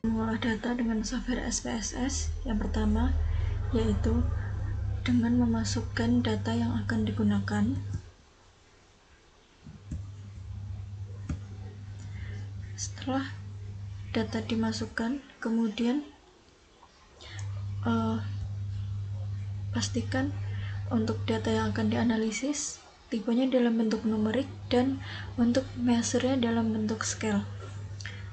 Mengolah data dengan software SPSS yang pertama yaitu dengan memasukkan data yang akan digunakan. Setelah data dimasukkan, kemudian pastikan untuk data yang akan dianalisis tipenya dalam bentuk numerik dan untuk measure-nya dalam bentuk scale.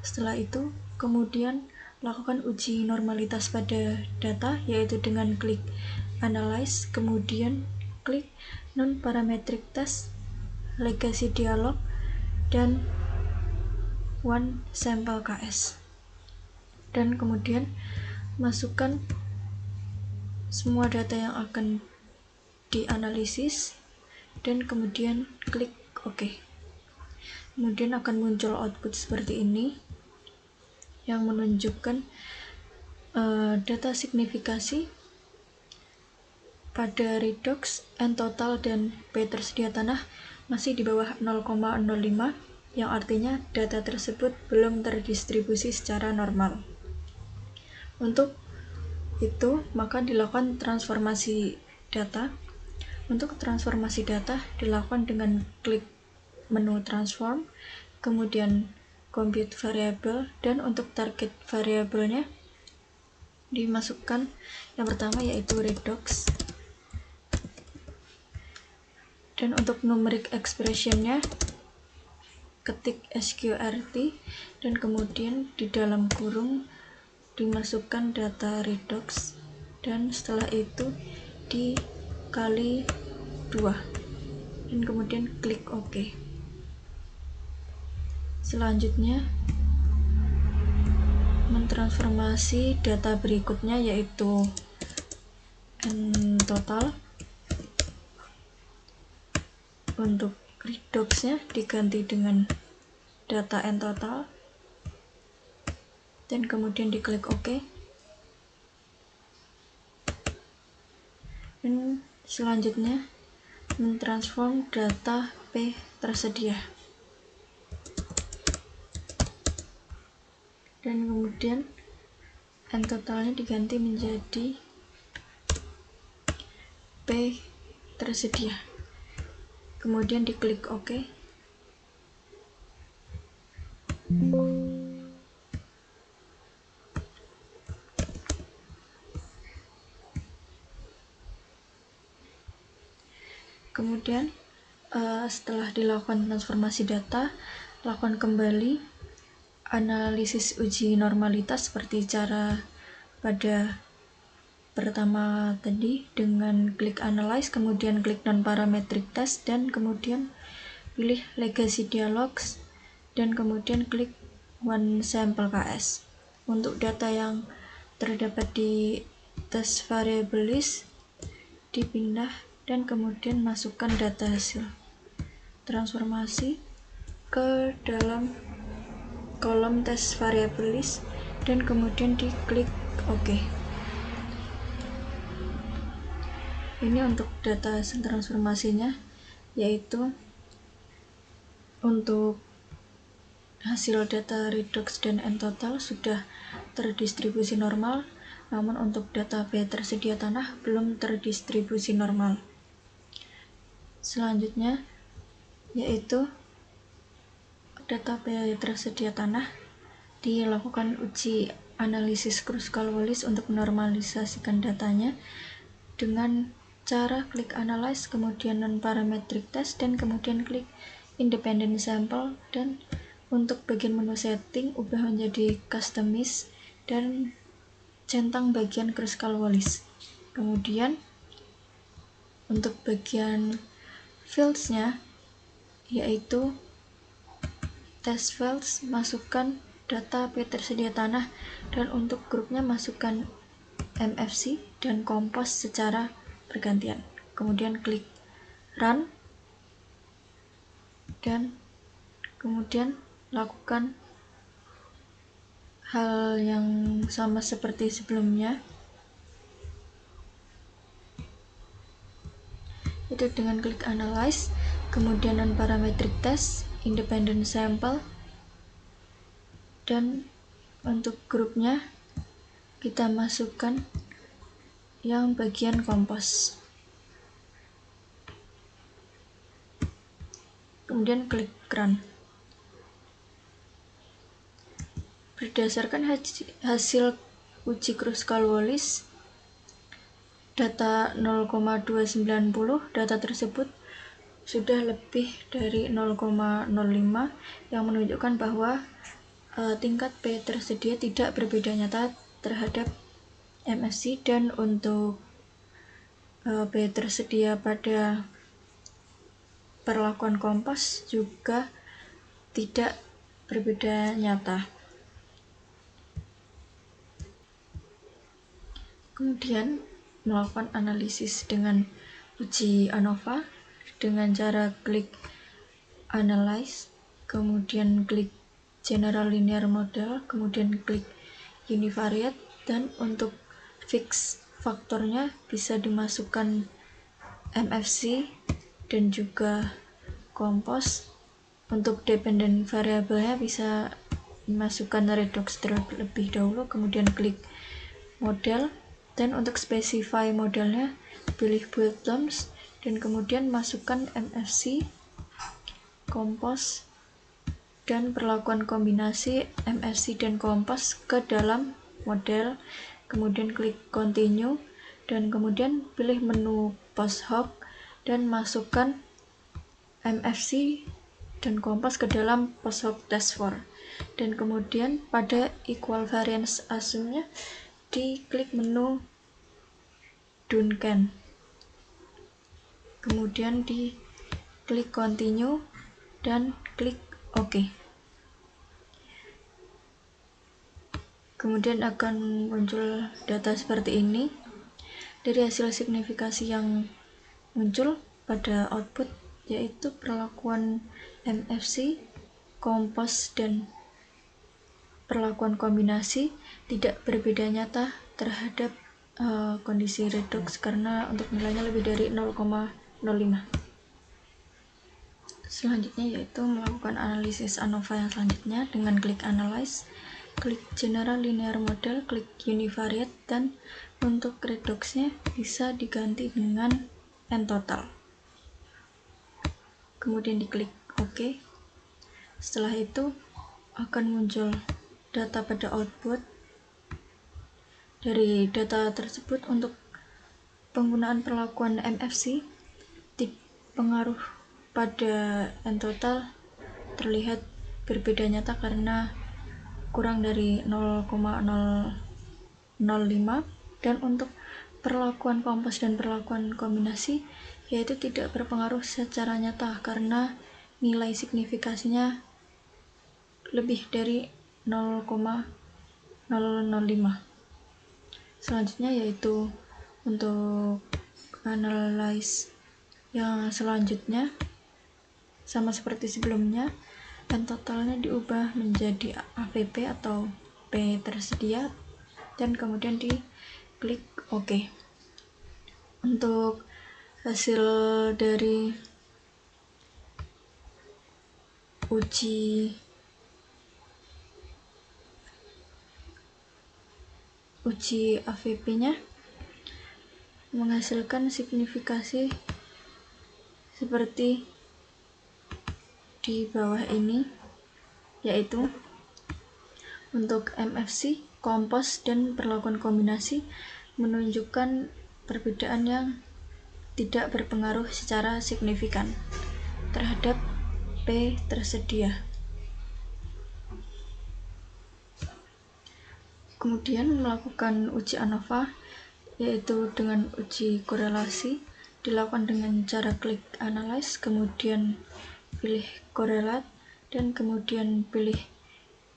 Setelah itu, kemudian lakukan uji normalitas pada data, yaitu dengan klik Analyze, kemudian klik Non-Parametric Test, Legacy Dialog, dan One Sample KS. Dan kemudian masukkan semua data yang akan dianalisis, dan kemudian klik OK. Kemudian akan muncul output seperti ini yang menunjukkan data signifikasi pada redox, N total, dan P tersedia tanah masih di bawah 0,05, yang artinya data tersebut belum terdistribusi secara normal. Untuk itu, maka dilakukan transformasi data. Untuk transformasi data dilakukan dengan klik menu transform, kemudian compute variable, dan untuk target variabelnya dimasukkan yang pertama yaitu redox, dan untuk numeric expressionnya ketik sqrt, dan kemudian di dalam kurung dimasukkan data redox, dan setelah itu dikali 2, dan kemudian klik OK. Selanjutnya mentransformasi data berikutnya yaitu N total. Untuk redoxnya diganti dengan data N total, dan kemudian diklik OK. Dan selanjutnya mentransform data P tersedia, dan kemudian N totalnya diganti menjadi P tersedia, kemudian diklik OK. Kemudian setelah dilakukan transformasi data, lakukan kembali analisis uji normalitas seperti cara pada pertama tadi dengan klik Analyze, kemudian klik Non-Parametric Test, dan kemudian pilih Legacy Dialogs, dan kemudian klik One Sample KS. Untuk data yang terdapat di test variable list dipindah, dan kemudian masukkan data hasil transformasi ke dalam kolom test variable list, dan kemudian diklik OK. Ini untuk data hasil transformasinya, yaitu untuk hasil data redox dan N total sudah terdistribusi normal, namun untuk data P tersedia tanah belum terdistribusi normal. Selanjutnya yaitu data P tersedia tanah dilakukan uji analisis Kruskal-Wallis untuk menormalisasikan datanya dengan cara klik Analyze, kemudian Non-Parametric Test, dan kemudian klik Independent Sample, dan untuk bagian menu setting ubah menjadi Customize dan centang bagian Kruskal-Wallis. Kemudian untuk bagian fields-nya yaitu test fields, masukkan data P tersedia tanah, dan untuk grupnya masukkan MFC dan Kompos secara bergantian. Kemudian klik Run, dan kemudian lakukan hal yang sama seperti sebelumnya, itu dengan klik Analyze, kemudian Non-Parametric Test, Independent Sample, dan Untuk grupnya kita masukkan yang bagian kompos, kemudian klik run. Berdasarkan hasil uji Kruskal-Wallis data 0,290, data tersebut sudah lebih dari 0,05 yang menunjukkan bahwa tingkat P tersedia tidak berbeda nyata terhadap MFC, dan untuk P tersedia pada perlakuan kompos juga tidak berbeda nyata. Kemudian melakukan analisis dengan uji ANOVA dengan cara klik Analyze, kemudian klik General Linear Model, kemudian klik Univariate, dan untuk fix faktornya bisa dimasukkan MFC dan juga kompos. Untuk dependent variabelnya bisa dimasukkan redox terlebih dahulu, kemudian klik model, dan untuk specify modelnya pilih build terms, dan kemudian masukkan MFC, kompos, dan perlakuan kombinasi MFC dan kompos ke dalam model, kemudian klik continue, dan kemudian pilih menu post hoc dan masukkan MFC dan kompos ke dalam post hoc test for, dan kemudian pada equal variance assume-nya diklik menu Duncan, kemudian diklik continue dan klik OK. Kemudian akan muncul data seperti ini. Dari hasil signifikasi yang muncul pada output, yaitu perlakuan MFC, kompos, dan perlakuan kombinasi tidak berbeda nyata terhadap kondisi redox karena untuk nilainya lebih dari 0,05. Selanjutnya yaitu melakukan analisis ANOVA yang selanjutnya dengan klik Analyze, klik General Linear Model, klik Univariate, dan untuk redoxnya bisa diganti dengan N-total. Kemudian diklik OK. Setelah itu akan muncul data pada output. Dari data tersebut untuk penggunaan perlakuan MFC, pengaruh pada N-total terlihat berbeda nyata karena kurang dari 0,005, dan untuk perlakuan kompos dan perlakuan kombinasi yaitu tidak berpengaruh secara nyata karena nilai signifikasinya lebih dari 0,005. Selanjutnya yaitu untuk analyze yang selanjutnya sama seperti sebelumnya, dan totalnya diubah menjadi AVP atau P tersedia, dan kemudian diklik OK. Untuk hasil dari uji AVP-nya menghasilkan signifikasi seperti di bawah ini, yaitu untuk MFC, kompos, dan perlakuan kombinasi menunjukkan perbedaan yang tidak berpengaruh secara signifikan terhadap P tersedia. Kemudian melakukan uji ANOVA yaitu dengan uji korelasi dilakukan dengan cara klik Analyze, kemudian pilih Correlate, dan kemudian pilih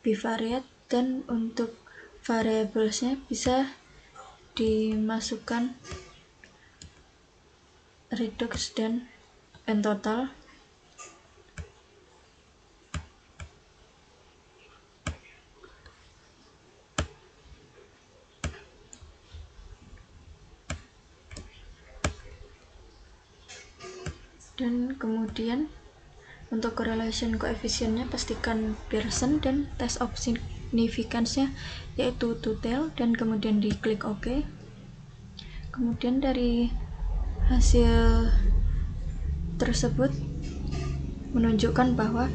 Bivariate, dan untuk variablesnya bisa dimasukkan redox dan N-total. Dan kemudian untuk correlation koefisiennya pastikan Pearson dan test of significance-nya yaitu total, dan kemudian diklik OK. Kemudian dari hasil tersebut menunjukkan bahwa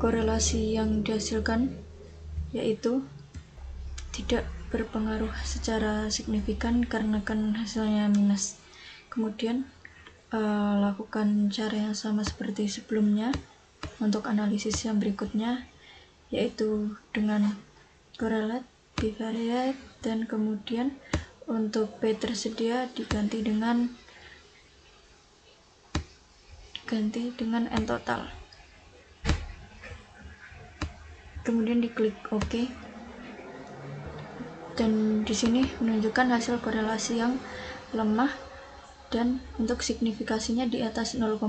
korelasi yang dihasilkan yaitu tidak berpengaruh secara signifikan karena kan hasilnya minus. Kemudian lakukan cara yang sama seperti sebelumnya untuk analisis yang berikutnya, yaitu dengan correlate, bivariate, dan kemudian untuk P tersedia diganti dengan N total. Kemudian diklik OK. Dan di sini menunjukkan hasil korelasi yang lemah dan untuk signifikasinya di atas 0,05,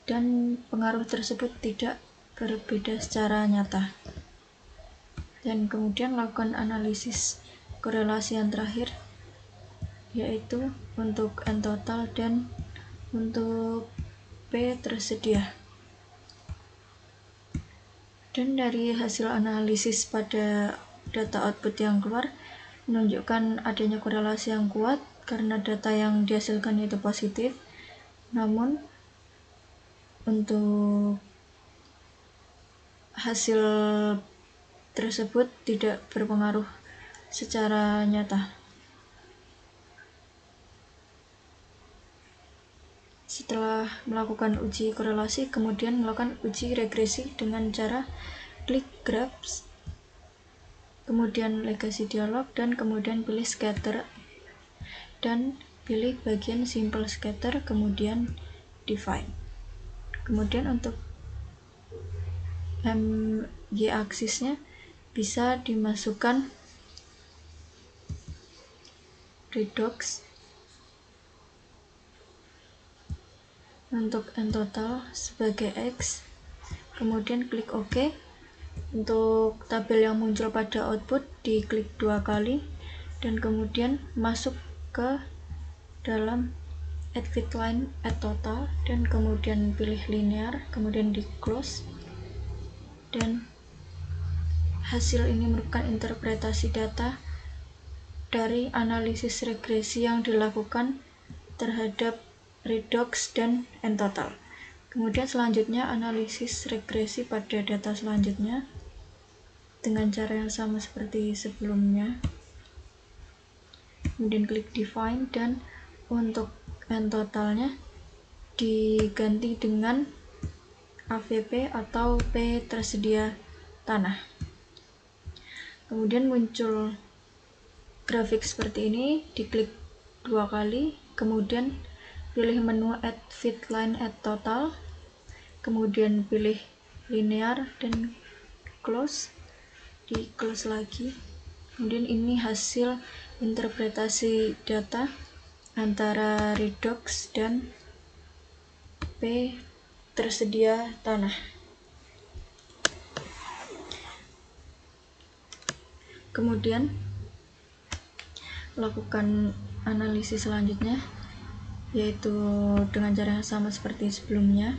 dan pengaruh tersebut tidak berbeda secara nyata. Dan kemudian lakukan analisis korelasi yang terakhir, yaitu untuk N total dan untuk P tersedia. Dan dari hasil analisis pada data output yang keluar menunjukkan adanya korelasi yang kuat karena data yang dihasilkan itu positif. Namun untuk hasil tersebut tidak berpengaruh secara nyata. Setelah melakukan uji korelasi, kemudian melakukan uji regresi dengan cara klik graphs, kemudian legacy dialog, dan kemudian pilih scatter, dan pilih bagian simple scatter, kemudian define. Kemudian untuk y-aksisnya bisa dimasukkan redox. Untuk N total sebagai X, kemudian klik OK. Untuk tabel yang muncul pada output diklik 2 kali, dan kemudian masuk ke dalam add fit line, add total, dan kemudian pilih linear, kemudian di close. Dan hasil ini merupakan interpretasi data dari analisis regresi yang dilakukan terhadap redox dan N total. Kemudian selanjutnya analisis regresi pada data selanjutnya dengan cara yang sama seperti sebelumnya. Kemudian klik define, dan untuk N totalnya diganti dengan AVP atau P tersedia tanah. Kemudian muncul grafik seperti ini, diklik 2 kali, kemudian pilih menu add fit line, add total, kemudian pilih linear dan close, di close lagi. Kemudian ini hasil interpretasi data antara redox dan P tersedia tanah. Kemudian lakukan analisis selanjutnya, yaitu dengan cara yang sama seperti sebelumnya,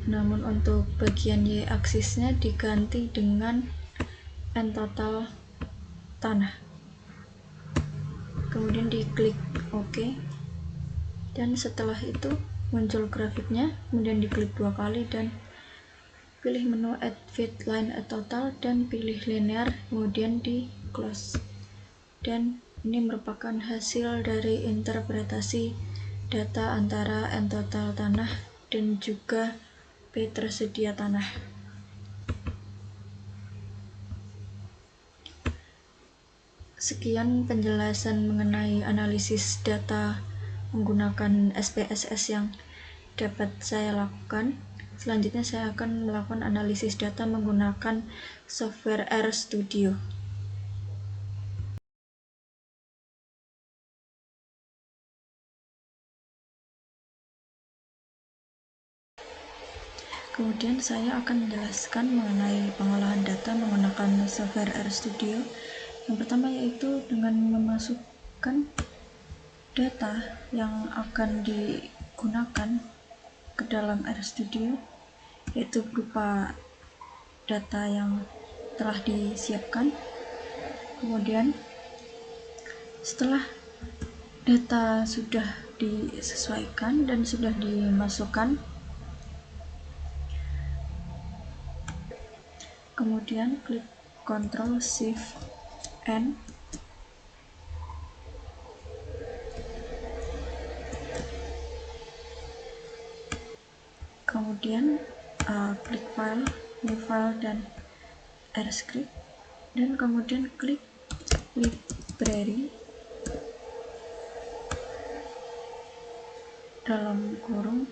namun untuk bagian y-aksisnya diganti dengan N total tanah. Kemudian diklik OK, dan setelah itu muncul grafiknya, kemudian diklik 2 kali dan pilih menu add fit line, add total, dan pilih linear, kemudian di close. Dan ini merupakan hasil dari interpretasi data antara N total tanah dan juga P tersedia tanah. Sekian penjelasan mengenai analisis data menggunakan SPSS yang dapat saya lakukan. Selanjutnya saya akan melakukan analisis data menggunakan software RStudio. Kemudian saya akan menjelaskan mengenai pengolahan data menggunakan software RStudio. Yang pertama yaitu dengan memasukkan data yang akan digunakan ke dalam RStudio, yaitu berupa data yang telah disiapkan. Kemudian setelah data sudah disesuaikan dan sudah dimasukkan, kemudian klik Ctrl Shift N, kemudian klik File, New File, dan R-Script, dan kemudian klik Library dalam kurung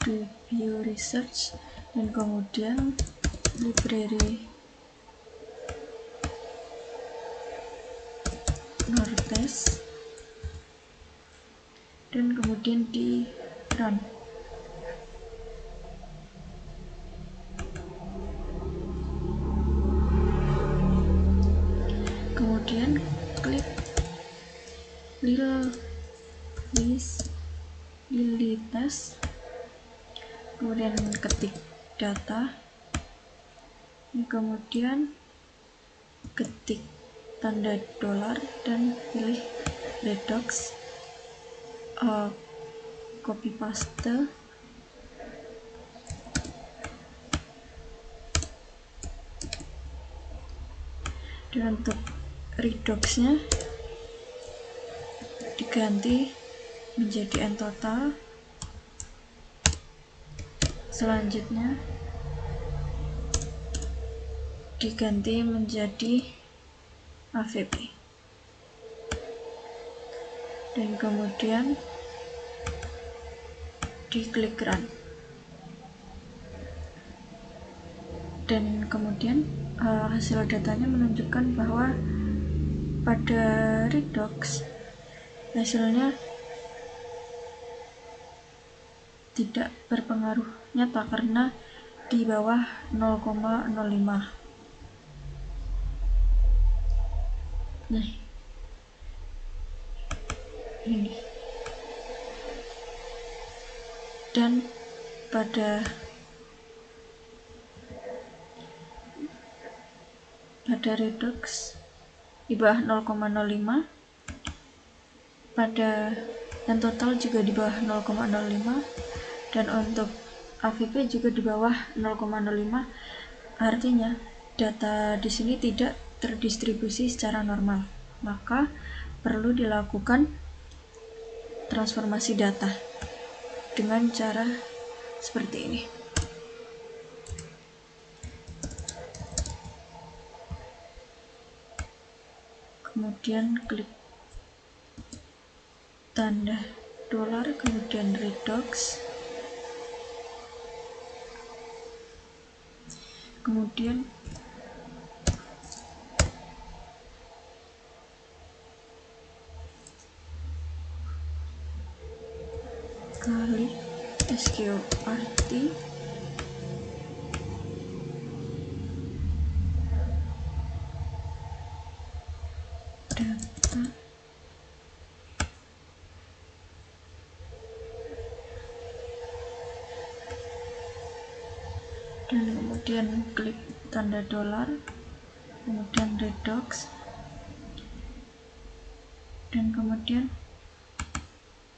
Review Research, dan kemudian Library Northeast, dan kemudian di Run. Kemudian klik Lili Test, kemudian ketik data, kemudian ketik tanda dolar dan pilih redox, copy paste, dan untuk redoxnya diganti menjadi nTotal. Selanjutnya diganti menjadi AVP, dan kemudian diklik Run, dan kemudian hasil datanya menunjukkan bahwa pada redox hasilnya tidak berpengaruh nyata karena di bawah 0,05. Nah, ini. Dan pada redox di bawah 0,05, pada nTotal juga di bawah 0,05, dan untuk AVP juga di bawah 0,05. Artinya data di sini tidak terdistribusi secara normal, maka perlu dilakukan transformasi data dengan cara seperti ini. Kemudian klik tanda dolar, kemudian redox, kemudian kali SQRT, data, dan kemudian klik tanda dolar, kemudian redox, dan kemudian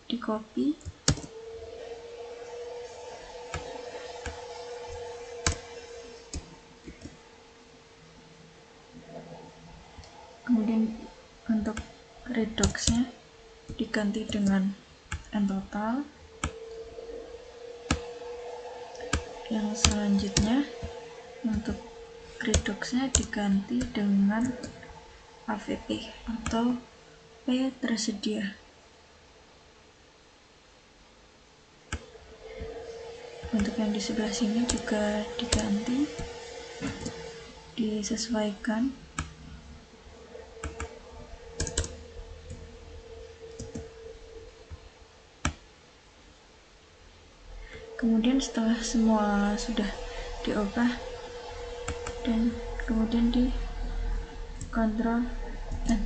di copy, kemudian untuk redoxnya diganti dengan nTotal. Yang selanjutnya untuk redoxnya diganti dengan AVP atau P tersedia. Untuk yang di sebelah sini juga diganti, disesuaikan. Kemudian setelah semua sudah diubah, dan kemudian di Ctrl N.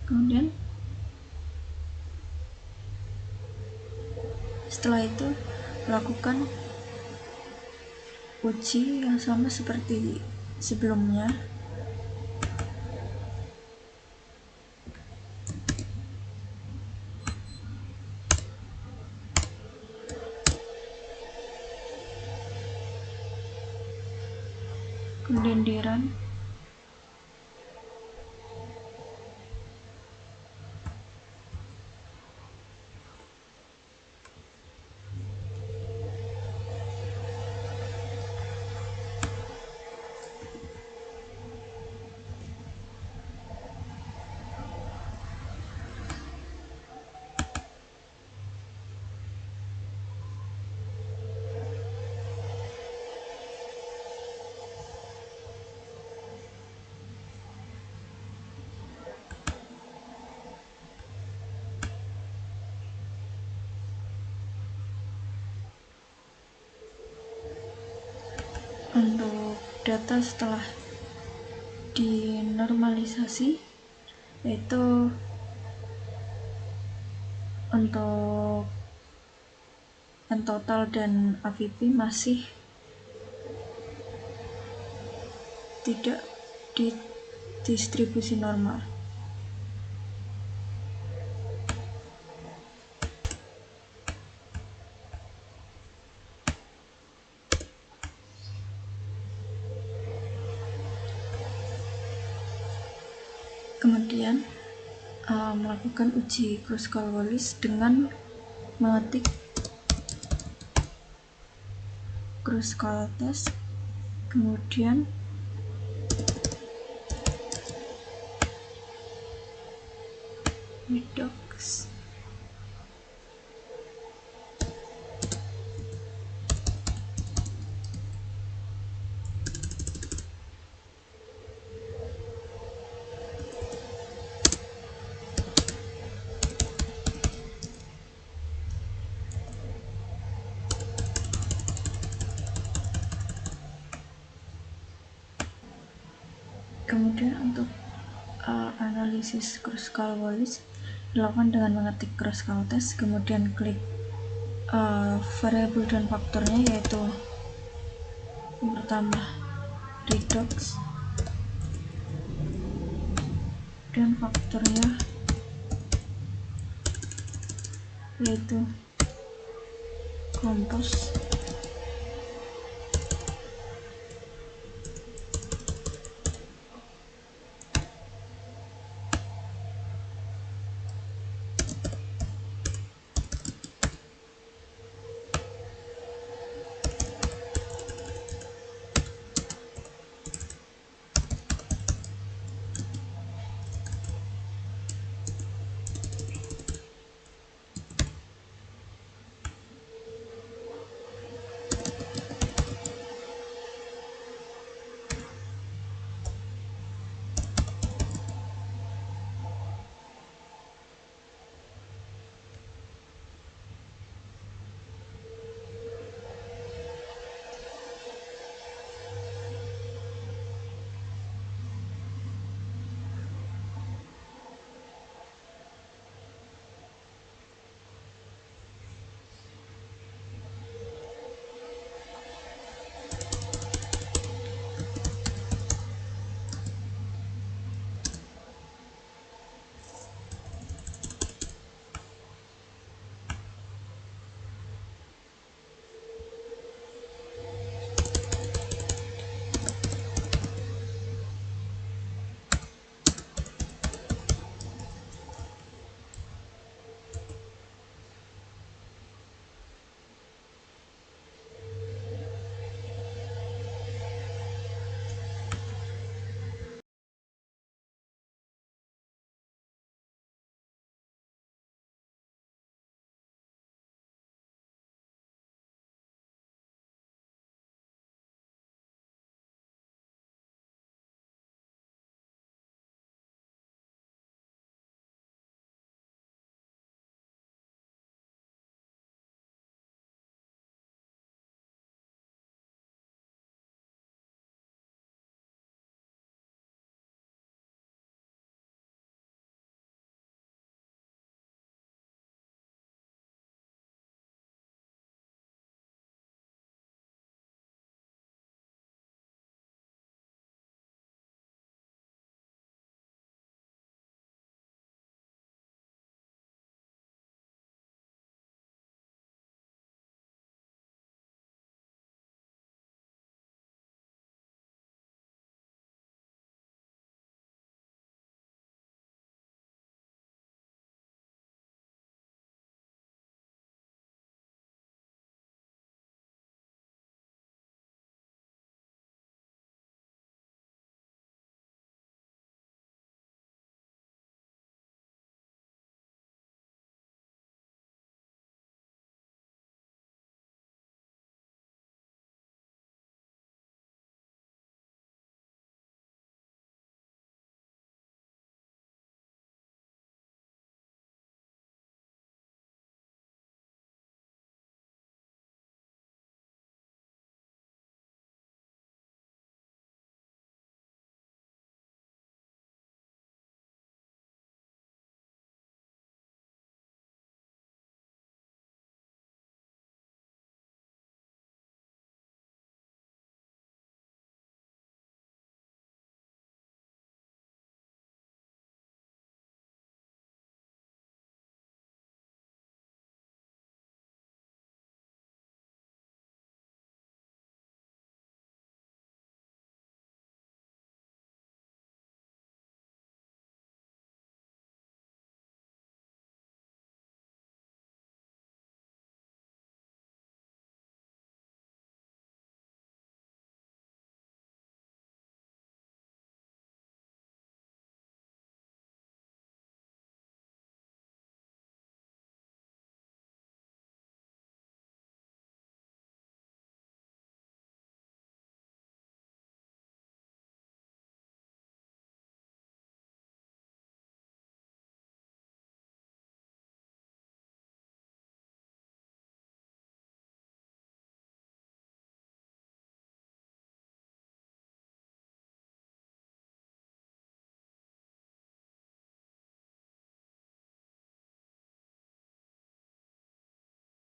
Kemudian setelah itu lakukan uji yang sama seperti sebelumnya. Kemudian di run. Untuk data setelah dinormalisasi, yaitu untuk nTotal dan AVP masih tidak di distribusi normal. Kemudian melakukan uji Kruskal-Wallis dengan mengetik Kruskal test, kemudian redox, kemudian untuk analisis Kruskal-Wallis dilakukan dengan mengetik Kruskal test, kemudian klik variabel dan faktornya, yaitu yang pertama redox dan faktornya yaitu kompos.